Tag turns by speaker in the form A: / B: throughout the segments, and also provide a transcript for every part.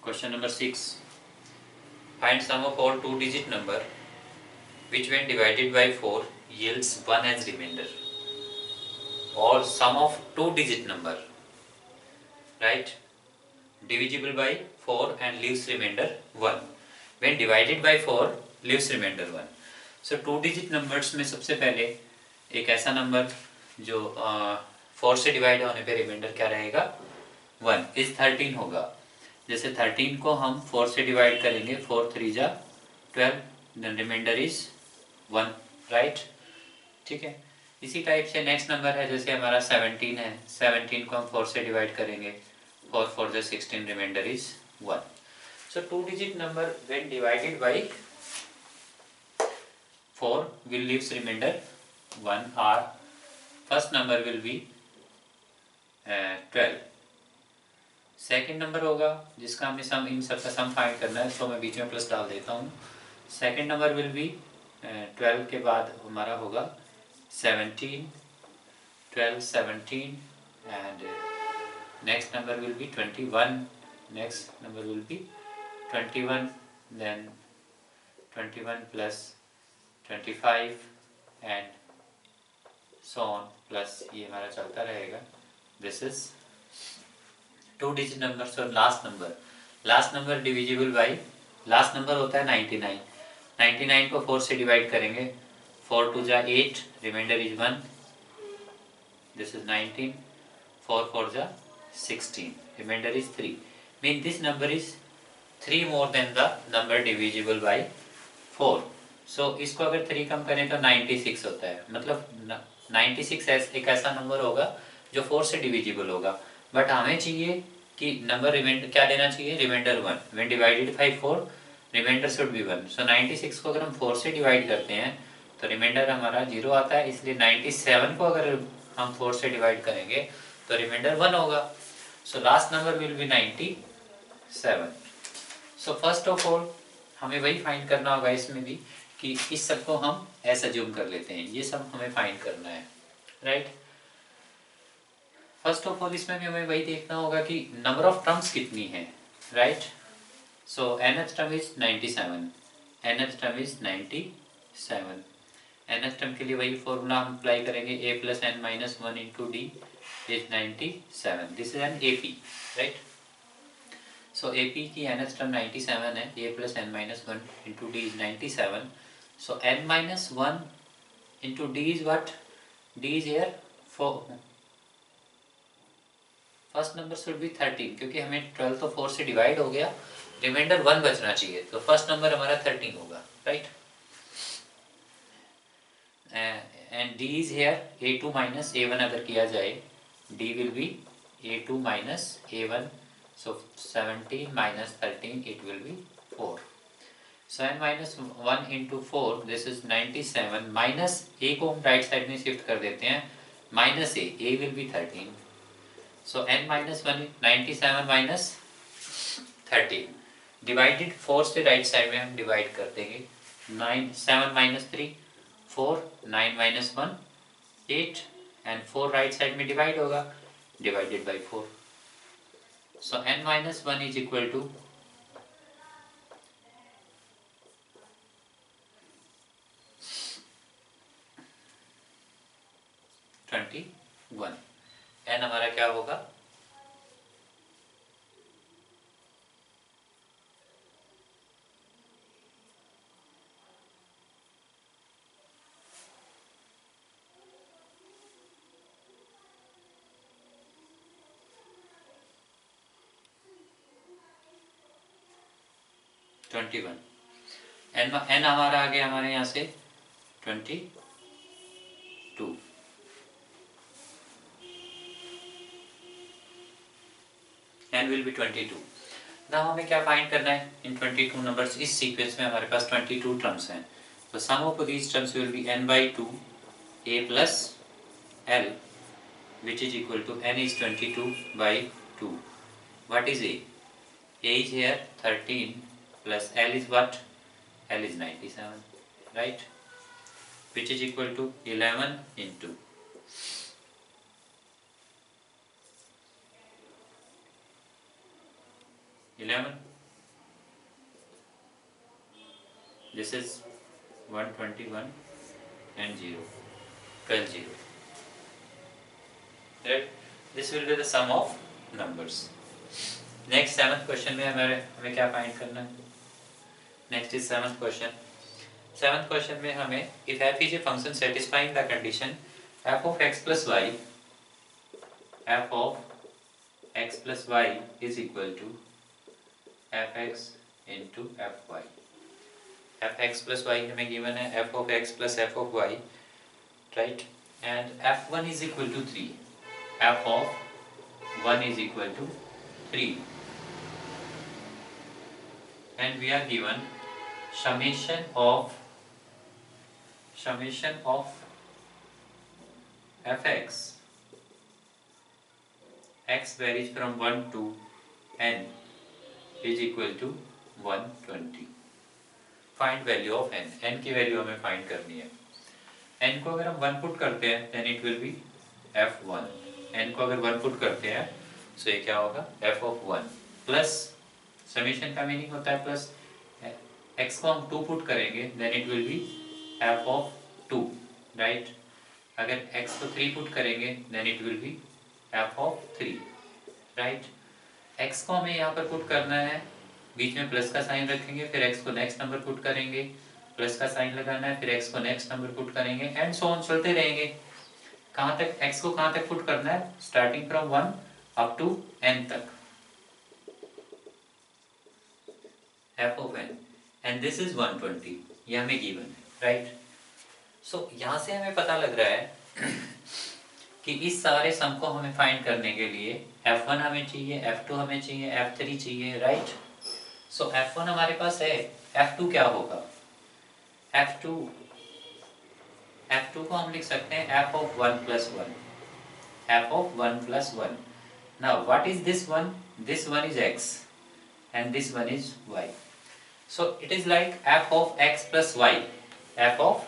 A: Question number 6. Find sum of all two-digit number which when divided by 4 yields 1 as remainder. Or sum of two-digit number, right? Divisible by 4 and leaves remainder 1. When divided by 4 leaves remainder 1. So two-digit numbers में सबसे पहले एक ऐसा number जो 4 से divide होने पे reminder क्या रहेगा 1 इस 13 होगा. जैसे 13 को हम 4 से डिवाइड करेंगे 4 3 जा 12 देन रिमाइंडर इज 1 राइट. ठीक है. इसी टाइप से नेक्स्ट नंबर है जैसे हमारा 17 है. 17 को हम 4 से डिवाइड करेंगे 4 4 जा 16 reminder is 1. So two digit number when divided by 4 will leaves remainder 1 or first number will be 12. Second number होगा जिसका हमें सम इन सब का सम फाइंड करना है, तो मैं बीच में प्लस डाल देता हूँ. सेकेंड नंबर विल बी 12 के बाद हमारा होगा 17 12 17 and next number will be 21. Next number will be 21 then 21 plus 25 and so on plus ये हमारा चलता रहेगा. This is two digit number. So last number divisible by last number होता है 99. 99 को 4 से डिवाइड करेंगे 4 2 जा 8 रिमाइंडर इज 1. This is 19. 4 4 जा 16 reminder is 3. Mean this number is 3 more than the number divisible by 4. So इसको अगर 3 कम करें तो 96 होता है. मतलब 96 एक ऐसा नंबर होगा जो 4 से डिविजिबल होगा. बट हमें चाहिए कि नंबर रिमाइंडर क्या देना चाहिए reminder 1. When divided by 4 reminder should be 1. So 96 को अगर हम 4 से डिवाइड करते हैं तो रिमाइंडर हमारा 0 आता है. इसलिए 97 को अगर हम 4 से डिवाइड करेंगे तो रिमाइंडर 1 होगा. So last number will be 97. So first of all हमें वही फाइंड करना होगा इसमें भी कि इस सब को हम ऐसा ज्यूम कर लेते हैं. ये सब हमें फाइंड करना है राइट. फर्स्ट ऑफ ऑल इसमें भी हमें वही देखना होगा कि नंबर ऑफ टर्म्स कितनी है right. So nth term is 97. nth term is 97. nth term के लिए वही फॉर्मूला हम अप्लाई करेंगे a plus n minus 1 into d is 97. This is N AP right. So AP की nth term 97 है. a plus n minus 1 into d is 97. So n minus 1 into d is what? d is here 4. First number should be 13 क्योंकि हमें 12 तो 4 से divide हो गया. Reminder 1 बचना चाहिए तो फर्स्ट नंबर हमारा 13 होगा right. And d is here a2 minus a1 अगर किया जाए d will be a2 minus a1. So 17 minus 13 it will be 4. So n minus 1 into 4 this is 97 minus a को हम राइट साइड में shift कर देते हैं minus a will be 13. So n minus 1 97 minus 13 divided 4 से right side में हम divide कर देंगे. 9 7 minus 3 4 9 minus 1 8 and 4 right side में डिवाइड होगा divided by 4. So n minus 1 is equal to 21. n हमारा क्या होगा 21. n हमारा आ गया हमारे यहाँ से 22. n will be 22. now हमें क्या फाइंड करना है इन 22 नंबर्स. इस सीक्वेंस में हमारे पास 22 टर्म्स हैं. तो sum of these terms will be n by 2 a plus l which is equal to n is 22 by 2. what is a is here 13 plus L is what? L is 97, right? Which is equal to 11 into 11 This is 121 and 0, 12 0. Right? This will be the sum of numbers. Next 7th question में हमें क्या find करना है? Next is 7th question. 7th question में हमें if f is a function satisfying the condition f of x plus y, f of x plus y is equal to fx into fy. fx plus y हमें given है f of x plus f of y, right? And f1 is equal to 3. f of 1 is equal to 3. And we are given summation of fx, x varies from 1 to n, is equal to 120. Find value of n. n की value हमें find करनी है. n को अगर हम 1 put करते हैं then it will be f1. n को अगर 1 पुट करते हैं so ये क्या होगा f of 1 प्लस समीशन का मीनिंग होता है प्लस x को हम 2 पुट करेंगे then it will be f of 2, right? अगर x को 3 पुट करेंगे then it will be f of 3, right? x को हमें यहाँ पर पुट करना है, बीच में प्लस का साइन रखेंगे, फिर x को नेक्स्ट नंबर पुट करेंगे, प्लस का साइन लगाना है, फिर x को नेक्स्ट नंबर पुट करेंगे एंड सो ऑन चलते रहेंगे. कहाँ तक x को कहाँ तक पुट करना है? Starting from 1 up to n तक. f of n and this is 120, ये हमें गिवन है, राइट? सो यहाँ से हमें पता लग रहा है कि इस सारे सम को हमें फाइंड करने के लिए f1 हमें चाहिए, f2 हमें चाहिए, f3 चाहिए, राइट? सो f1 हमारे पास है, f2 क्या होगा? f2 को हम लिख सकते हैं f of 1 plus 1, f of 1 plus 1. Now what is this one? This one is x and this one is y. So it is like f of x plus y, f of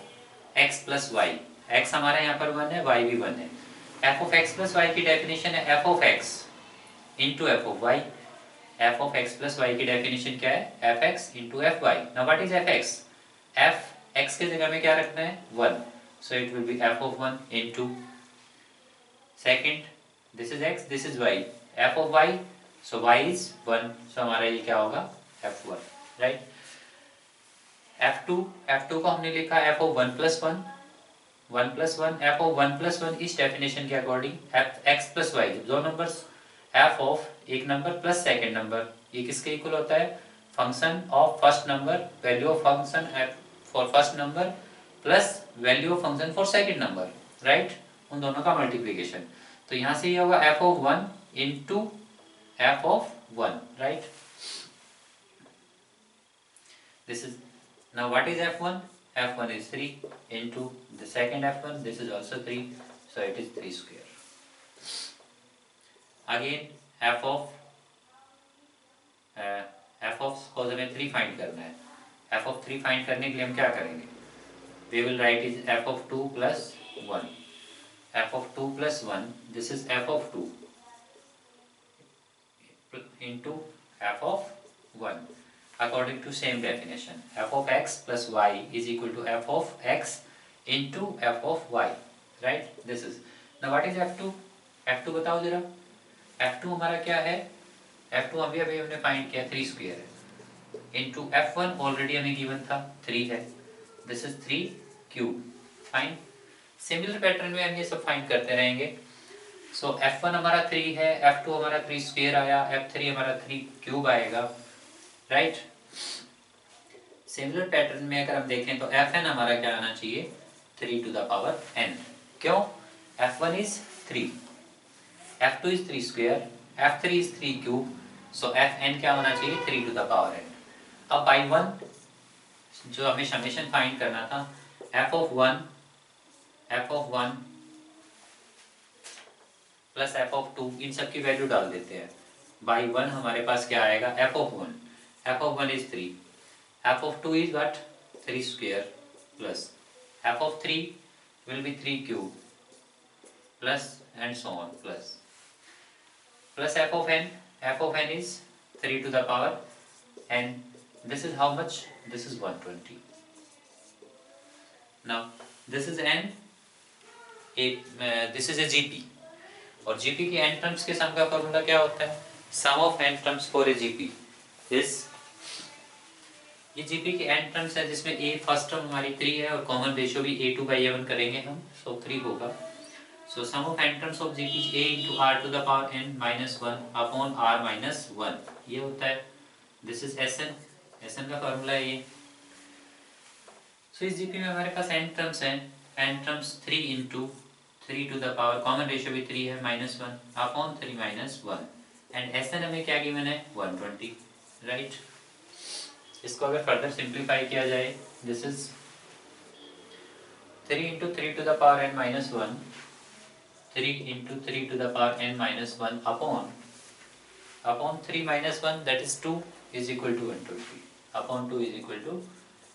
A: x plus y. x हमारा यहाँ पर 1 है, y भी 1 है. f of x plus y की definition है f of x into f of y. f of x plus y की definition क्या है? fx into fy. Now what is fx? f x के जगह में क्या रखना है? 1. So it will be f of 1 into second, this is x, this is y, f of y, so y is 1, so हमारा ये क्या होगा? f1, right? f2 को हमने लिखा f of 1 plus 1, 1 plus 1, f of 1 plus 1 इस definition के according x plus y, दो नंबर्स f of एक नंबर प्लस सेकेंड नंबर, ये किसके इक्वल होता है? Function of first number, value of function for first number plus value of function for second number, right? उन दोनों का मल्टीप्लिकेशन. तो यहाँ से ये होगा f of 1 into f of 1, right? This is, now what is f1? f1 is 3 into the second f1, this is also 3, so it is 3 square. Again f of को हमें 3 फाइंड करना है. f of 3 फाइंड करने के लिए हम क्या करेंगे? We will write is f of 2 plus 1. f of 2 plus 1, this is f of 2 into f of 1 according to same definition. f of x plus y is equal to f of x into f of y, right? This is, now what is f2? f2 बताओ जरा. f2 हमारा क्या है? f2 अभी हमने find किया 3 square है into f1 already हमें गिवन था 3 है, this is 3 cube. Fine. Similar pattern में हम ये सब फाइंड करते रहेंगे. सो f1 हमारा 3 है, f2 हमारा 3 स्क्वायर आया, f3 हमारा 3 क्यूब आएगा, राइट? सिमिलर पैटर्न में अगर हम देखें तो fn हमारा क्या आना चाहिए? 3 to the power n. क्यों? f1 is 3, f2 is 3 square, f3 is 3 cube, so fn क्या होना चाहिए? 3 to the power n. अब बाई 1 जो हमें समेशन फाइंड करना था, f of 1 plus f of 2, इन सब की वैल्यू डाल देते हैं. बाई 1 हमारे पास क्या आएगा? f of 1 is 3, f of 2 is what? 3 square plus f of 3 will be 3 cube plus and so on plus f of n is 3 to the power n. This is how much? This is 120. Now this is n this is a GP, और GP की n terms के sum का formula क्या होता है? Sum of n terms for a GP is, ये GP की n terms है जिसमें ए फर्स्ट टर्म हमारी 3 है और कॉमन रेशियो भी a2/a1 करेंगे हम, सो 3 होगा। So sum of n terms of GP is a into r to the power n minus 1 upon r minus 1, ये होता है। दिस इज एसएन, एसएन का फॉर्मूला है ये। सो इस जीपी में हमारे पास एन टर्म्स हैं, N terms 3 into 3 to the power, common ratio भी 3 है, -1 अपॉन 3 minus 1, एंड एसएन हमें क्या गिवन है? 120, राइट। इसको अगर फर्दर सिंप्लीफाई किया जाए, this is 3 into 3 to the power n minus 1, 3 into 3 to the power n minus 1 upon 3 minus 1, that is 2, is equal to 120, upon 2 is equal to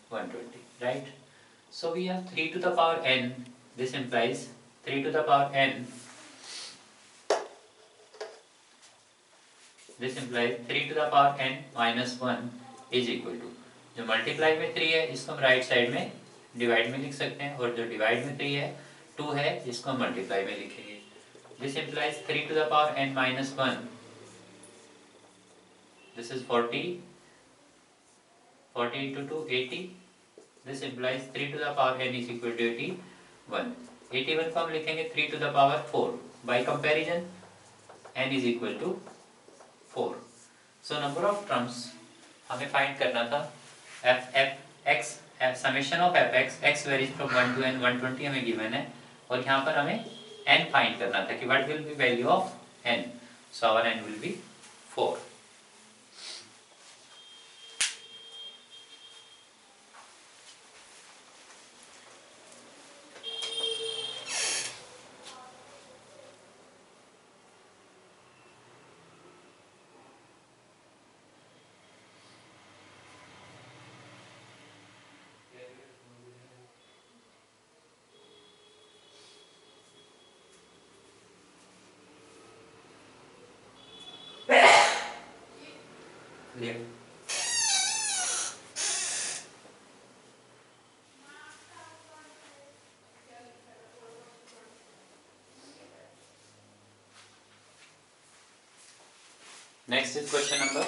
A: 120, right? So we have 3 to the power n, this implies 3 to the power n, this implies 3 to the power n minus 1 is equal to, जो multiply में 3 है इसको हम right side में divide में लिख सकते हैं, और जो डिवाइड में 3 है 2 है इसको हम मल्टीप्लाई में लिखेंगे। This implies 3 to the power n minus 1, this is 40, 40 into 2 80, this implies 3 to the power n is equal to 81, 81 को हम लिखेंगे 3 to the power 4, by comparison n is equal to 4। So number of terms हमें find करना था, f(x), summation of f(x), x varies from 1 to n, 120 हमें given है, और यहाँ पर हमें n फाइंड करना था कि what will be value of n, so our n will be 4। Next is question number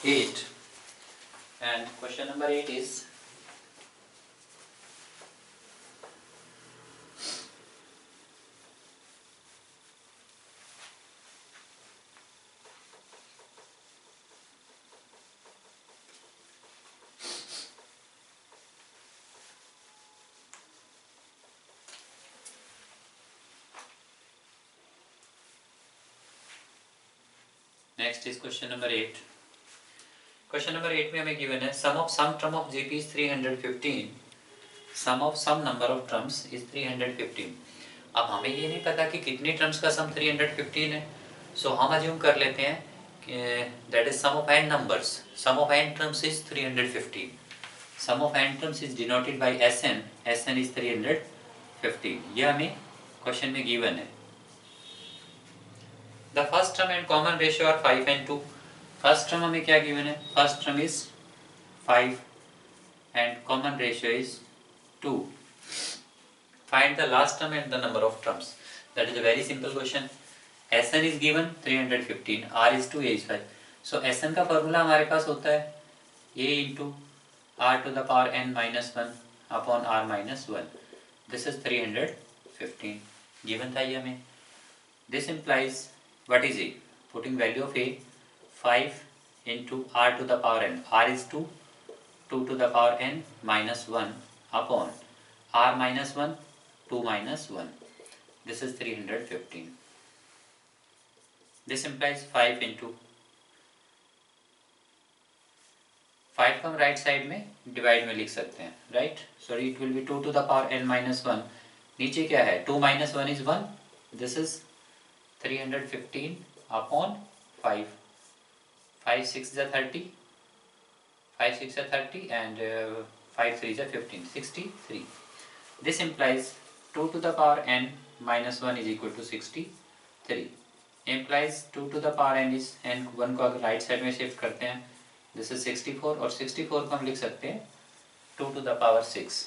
A: 8, and question number 8 is, next is question number 8। Question number 8 में हमें गिवन है sum of sum term of GP is 315, sum of sum number of terms is 315। अब हमें ये नहीं पता कि कितनी टर्म्स का सम 315 है, सो हम अज्यूम कर लेते हैं कि that is sum of n numbers, sum of n terms is 315, sum of n terms is denoted by Sn, Sn इज 315, ये हमें क्वेश्चन में गिवन है। The first term and common ratio are 5 and 2। First term हमें क्या given है? First term is 5 and common ratio is 2। Find the last term and the number of terms. That is a very simple question. Sn is given 315, r is 2, a is 5. So Sn का formula हमारे पास होता है a into r to the power n minus 1 upon r minus 1. This is 315. Given था ये हमें. This implies what is a? Putting value of a, 5 into r to the power n. r is 2, 2 to the power n minus 1 upon r minus 1, 2 minus 1. This is 315. This implies 5 into 5 को हम right side में divide में लिख सकते हैं, right? So it will B 2 to the power n minus 1. नीचे क्या है? 2 minus 1 is 1. This is 315 upon 5. 5 6 is 30. 5 6 is 30 and 5 3 is 15. 63. This implies 2 to the power n minus 1 is equal to 63. Implies 2 to the power n is, n 1 को अगर right side में shift करते हैं, this is 64 और 64 को हम लिख सकते हैं 2 to the power 6.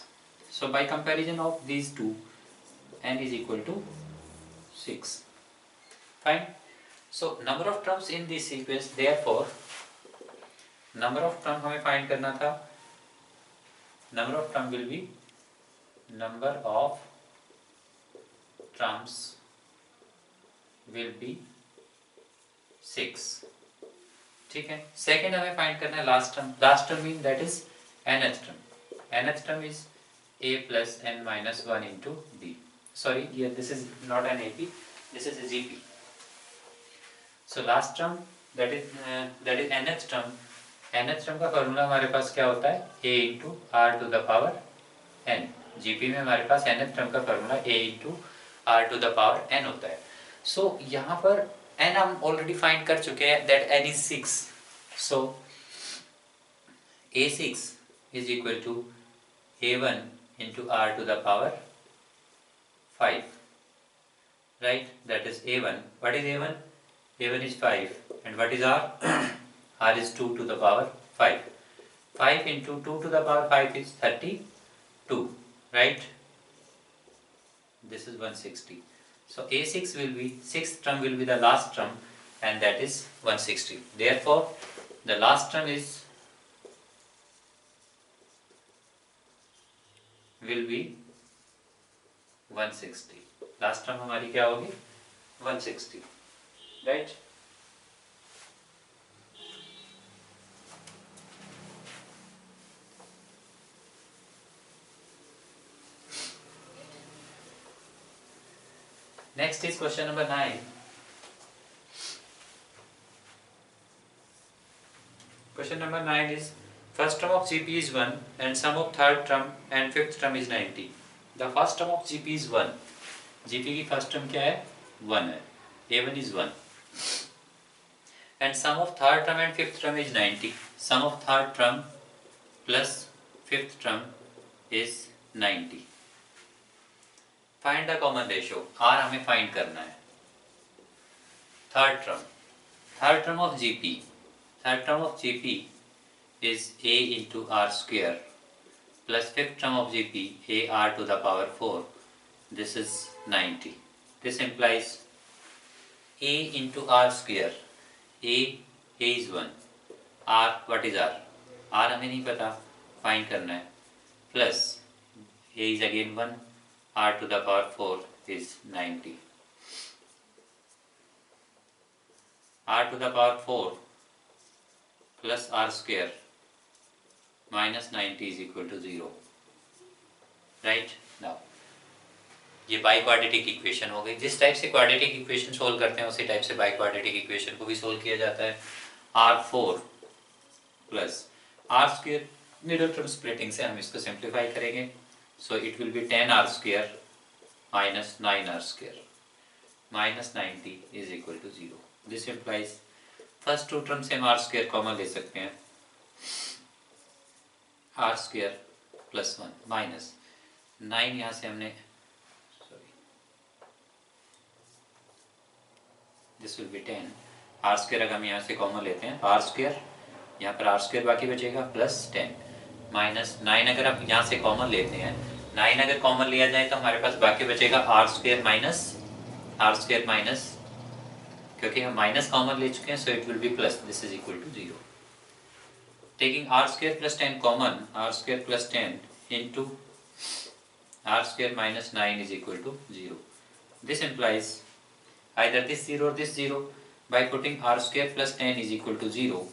A: So by comparison of these two, n is equal to 6. Fine. So number of terms in this sequence, therefore number of term हमें find करना था. Number of term will be number of terms will be 6. ठीक है. Second हमें find करना है last term. Last term mean that is nth term. Nth term is a plus n minus 1 into b. Sorry, here this is not an AP. This is a GP. So last term that is nth term. nth term का formula हमारे पास क्या होता है? a into r to the power n. GP में हमारे पास nth term का formula a into r to the power n होता है. So यहाँ पर n हम ऑलरेडी फाइंड कर चुके हैं, that n is 6. So a6 is equal to a1 into r to the power 5. Right? That is a1. What is a1? a1 is 5. And what is r? r is 2 to the power 5. 5 into 2 to the power 5 is 32. Right? This is 160. So a6 will be, sixth term will be the last term, and that is 160. Therefore, the last term will be 160. Last term हमारी क्या होगी? 160. Right? Next is question number 9. Question number 9 is, first term of GP is 1 and sum of third term and fifth term is 90. The first term of GP is 1. GP की first term क्या है? 1 है. A1 is 1. And sum of third term and fifth term is 90. Sum of third term plus fifth term is 90. Find the common ratio. R हमें find करना है. Third term of GP. Third term of GP is a into r square plus fifth term of GP a r to the power 4. This is 90. This implies a into r square. A is 1. R, what is r? R हमें नहीं पता, find करना है. Plus a is again 1. R to the power 4 is 90. R to the power 4 plus r square minus 90 is equal to 0. Right? Now, ये by quadratic equation हो गई. जिस type से क्वाड्रेटिक इक्वेशन सोल्व करते हैं उसी टाइप से बाई क्वाड्रेटिक इक्वेशन को भी सोल्व किया जाता है. R4 plus r square, middle term splitting से हम इसको सिंप्लीफाई करेंगे. So it will be 10r square minus 9r square minus 90 is equal to 0. This implies first two terms से हम r square कॉमन ले सकते हैं. r square plus 1 minus 9, यहाँ से हमने this will be 10. r square अगर हम यहाँ से कॉमन लेते हैं r square, यहाँ पर r square बाकी बचेगा प्लस 10 माइनस 9. अगर आप यहाँ से कॉमन लेते हैं, 9 अगर कॉमन लिया जाए तो हमारे पास बाकी बचेगा r स्क्वायर माइनस, क्योंकि हम माइनस कॉमन ले चुके हैं, so it will be plus. This is equal to 0. Taking r square plus 10 common, r square plus 10 into r square minus 9 is equal to 0. This implies either this 0 or this 0. By putting r square plus 10 is equal to 0,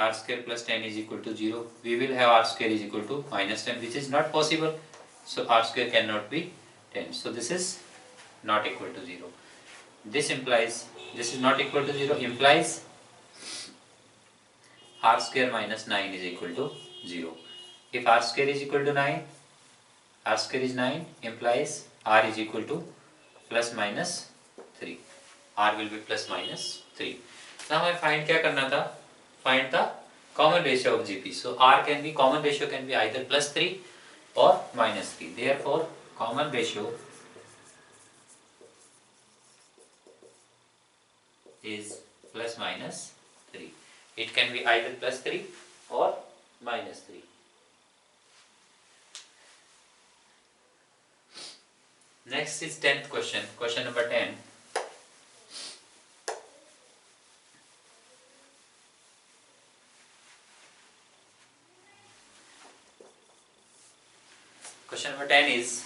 A: r square plus 10 is equal to 0, we will have r square is equal to minus 10, which is not possible. So r square cannot be 10. So this is not equal to 0. This implies, this is not equal to 0 implies r square minus 9 is equal to 0. If r square is equal to 9, r square is 9, implies r is equal to plus minus 3. r will be plus minus 3. So हमें find क्या करना था? Find the common ratio of GP. So r can be, common ratio can be either plus 3 or minus 3. Therefore, common ratio is plus minus 3. It can be either plus 3 or -3. Next is 10th question, question number 10. Question number 10 is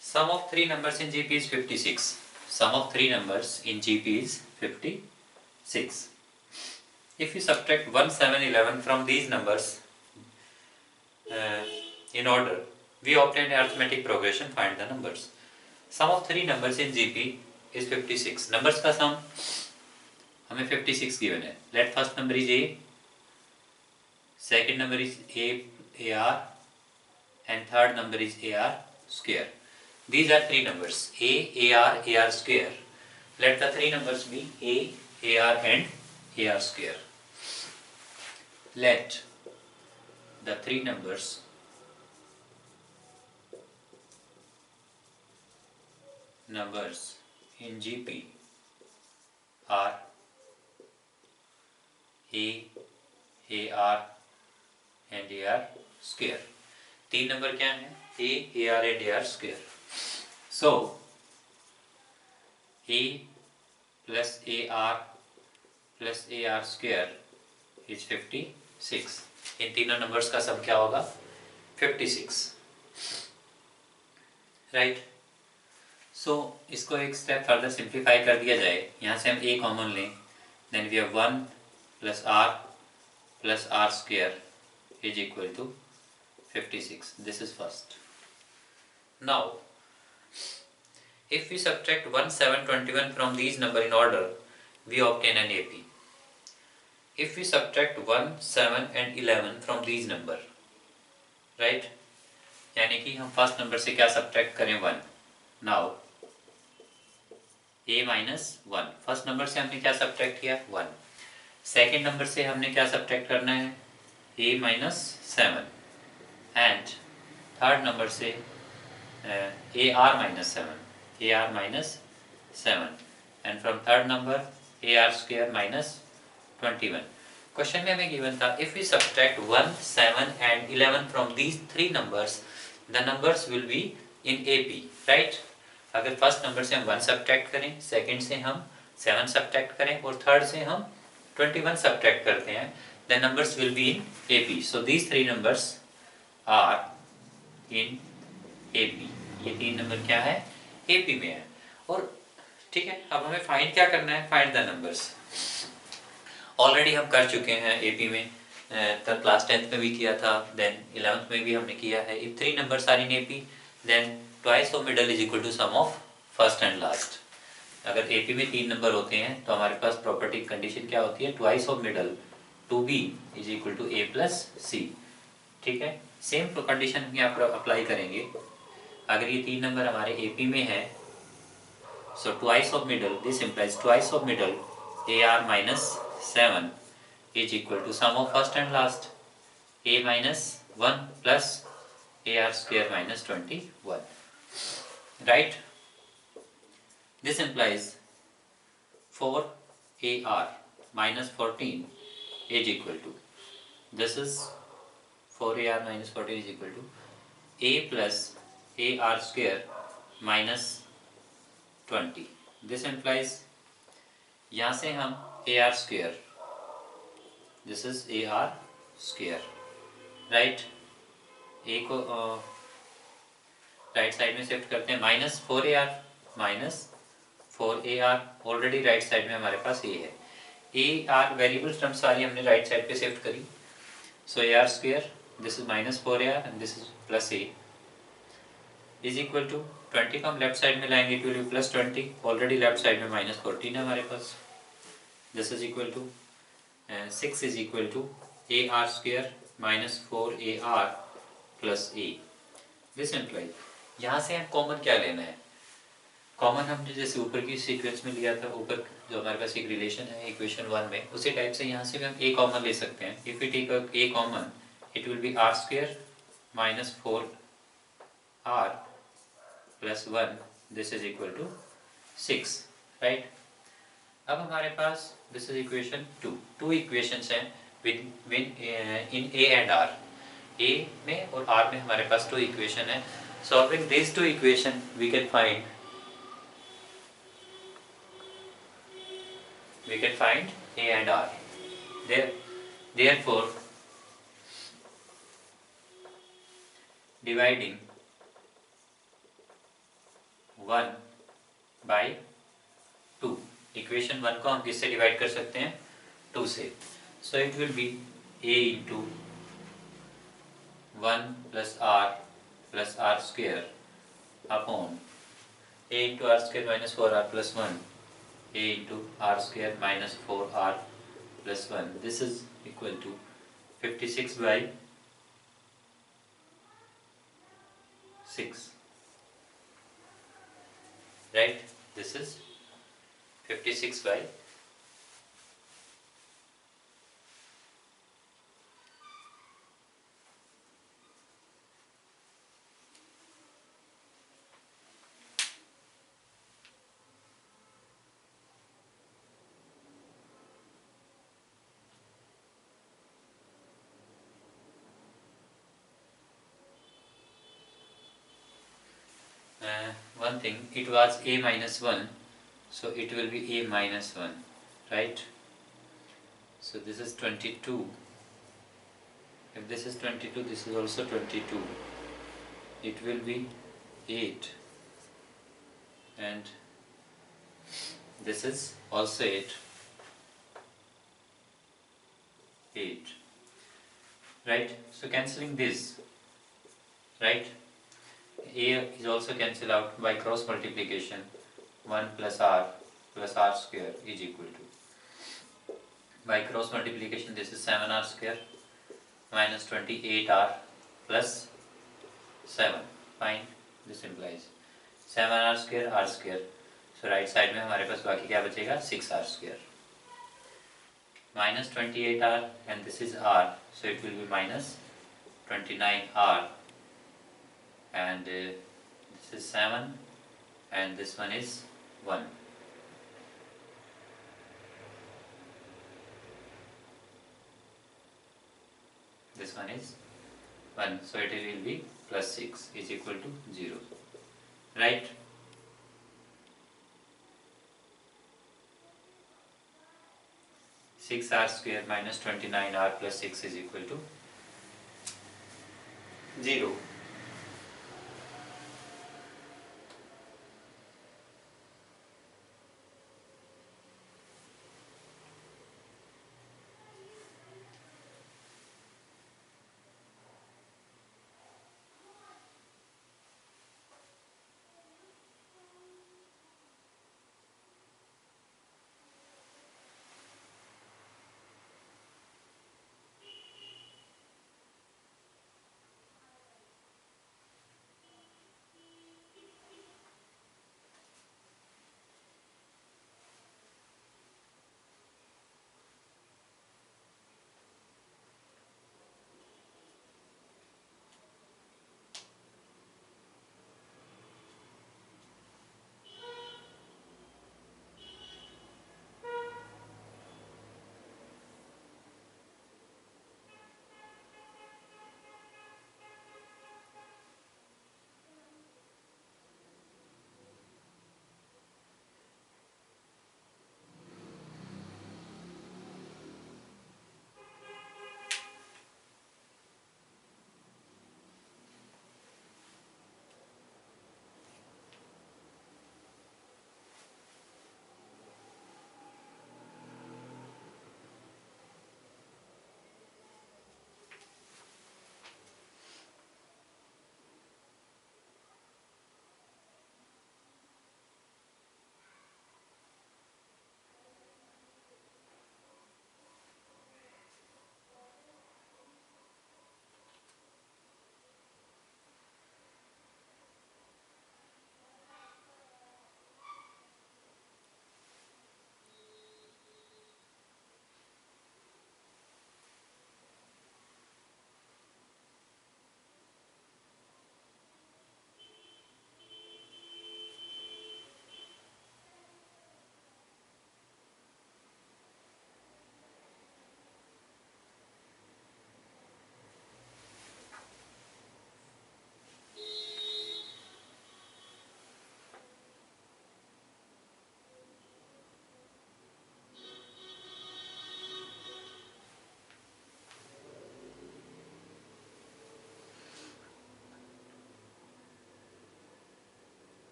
A: sum of three numbers in GP is 56. Sum of three numbers in GP is 56. If you subtract 1, 7, 11 from these numbers in order, we obtain arithmetic progression, find the numbers. Sum of three numbers in GP is 56. Numbers का sum हमें 56 given है. Let first number is A, second number is AR, and third number is AR square. These are three numbers, A, AR square. Let the three numbers be A, AR and AR square. Let the three numbers in GP are A, AR and AR square. तीन number क्या है? A, AR and AR square. So A plus AR plus AR square is 56. इन तीनों numbers का सम क्या होगा? 56. Right. सो इसको एक step further simplify कर दिया जाए. यहाँ से हम A कॉमन लें, then we have 1 plus R square is equal to 56. This is first. Now if we subtract 1, 7, 21 from these number in order, we obtain an AP. If we subtract 1, 7 and 11 from these number, right, यानी कि हम first number से क्या subtract करें? 1. Now A minus 1. First number से हमने क्या subtract किया? 1. सेकेंड नंबर से हमने क्या सब्ट्रैक्ट करना है? A minus 7. And third number से AR minus 7. AR minus 7. And from third number AR square minus 21. Question में हमें गिवन था if we subtract 1, 7 and 11 from these three numbers, the numbers will be in AP, right? अगर first number से हम 1 subtract करें, second से हम 7 subtract करें और थर्ड से हम 21 सब्ट्रैक्ट करते हैं, the numbers will be in AP. So these three numbers are in AP. ये तीन नंबर क्या है? AP में है. और ठीक है, अब हमें फाइंड क्या करना है? Find the numbers. ऑलरेडी हम कर चुके हैं AP में, क्लास 10th में भी किया था, देन 11th में भी हमने किया है. If three numbers are in AP, then twice of middle is equal to sum of first and last. अगर AP में तीन नंबर होते हैं तो हमारे पास प्रॉपर्टी कंडीशन क्या होती है? Twice of middle to B is equal to A plus C. ठीक है, सेम कंडीशन हम यहाँ पर अप्लाई करेंगे. अगर ये तीन नंबर हमारे AP में है, so twice of middle, this implies twice of middle AR minus 7 is equal to sum of first and last A minus 1 plus AR square minus 21. Right? This implies 4AR minus 14 is equal to, this is 4AR minus 14 is equal to A plus AR square minus 20. This implies यहाँ से हम AR square, this is AR square, right? A को right side में shift करते हैं. Minus 4AR already right side में हमारे पास A है. AR वेरिएबल टर्म सारी हमने राइट साइड पे शिफ्ट करी. So AR square, this is minus 4AR and this is plus A is equal to 20 को हम लेफ्ट साइड में लाएंगे, it will be plus 20. Already left side में माइनस 14 है हमारे पास. This is equal to 6 is equal to AR square minus 4AR plus A. This imply, यहाँ से हम कॉमन क्या लेना है? कॉमन हमने जैसे ऊपर की सीक्वेंस में लिया था, ऊपर जो हमारे पास एक रिलेशन है इक्वेशन 1 में, उसी टाइप से यहाँ से भी हम A कॉमन ले सकते हैं. If we take A common, it will be R square minus 4R plus 1. This is equal to 6, right? अब हमारे पास this is equation 2, two equations हैं within A and R. A में और R में हमारे पास टू इक्वेशन है। Solving this two equation we can find A and R. Therefore, dividing 1 by 2, equation 1 को हम किससे डिवाइड कर सकते हैं? 2 से। So it will be A into 1 plus R square upon A into R square minus 4r plus 1, A into R square minus 4r plus 1। This is equal to 56 by 6, right? This is 56 by 1 thing, it was A minus 1, so it will be A minus 1, right? So this is 22. If this is 22, this is also 22. It will be 8, and this is also 8, right? So cancelling this, right? A is also cancelled out by cross multiplication. 1 plus r square is equal to, by cross multiplication this is 7r square minus 28r plus 7. Fine, this implies 7r square r square. So right side में हमारे पास बाकी क्या बचेगा? 6r square minus 28r, and this is r, so it will be minus 29r, and this is 7, and this one is 1. This one is 1, so it will be plus 6 is equal to 0, right? Six r square minus 29r plus 6 is equal to 0.